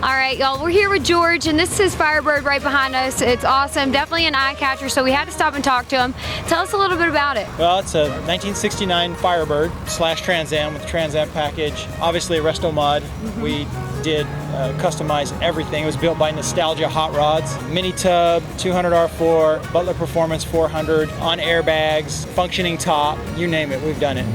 All right, y'all, we're here with George, and this is Firebird right behind us. It's awesome, definitely an eye catcher, so we had to stop and talk to him. Tell us a little bit about it. Well, it's a 1969 Firebird / Trans Am with the Trans Am package. Obviously a resto mod. We did customize everything. It was built by Nostalgia Hot Rods. Mini tub, 200 R4, Butler Performance 400, on airbags, functioning top, you name it, we've done it.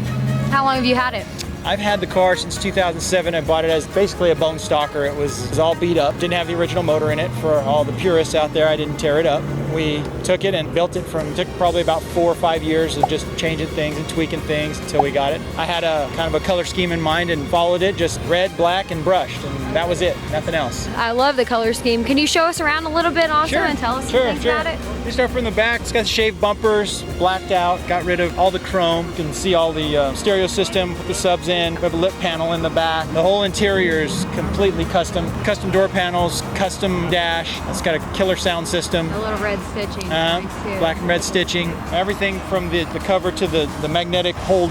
How long have you had it? I've had the car since 2007. I bought it as basically a bone stocker. It was all beat up. Didn't have the original motor in it. For all the purists out there, I didn't tear it up. We took it and built it took probably about 4 or 5 years of just changing things and tweaking things until we got it. I had a kind of a color scheme in mind and followed it, just red, black, and brushed, and that was it, nothing else. I love the color scheme. Can you show us around a little bit also and tell us some things about it? We start from the back. It's got shaved bumpers, blacked out, got rid of all the chrome. You can see all the stereo system, put the subs in. We have a lip panel in the back. The whole interior is completely custom. Custom door panels, custom dash. It's got a killer sound system. A little red stitching. Black and red stitching. Everything from the cover to the magnetic hold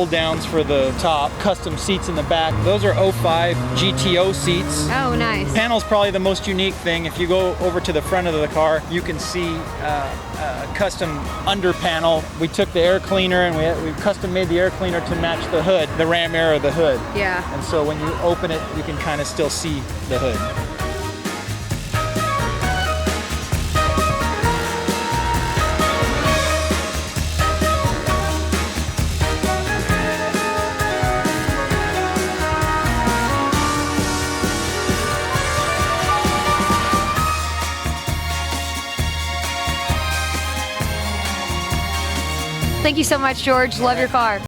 downs for the top. Custom seats in the back. Those are 05 GTO seats. Oh, nice. Panel's probably the most unique thing. If you go over to the front of the car, you can see a custom under panel. We took the air cleaner and we custom made the air cleaner to match the hood, the ram air of the hood. Yeah. And so when you open it, you can kind of still see the hood. Thank you so much, George. Love your car.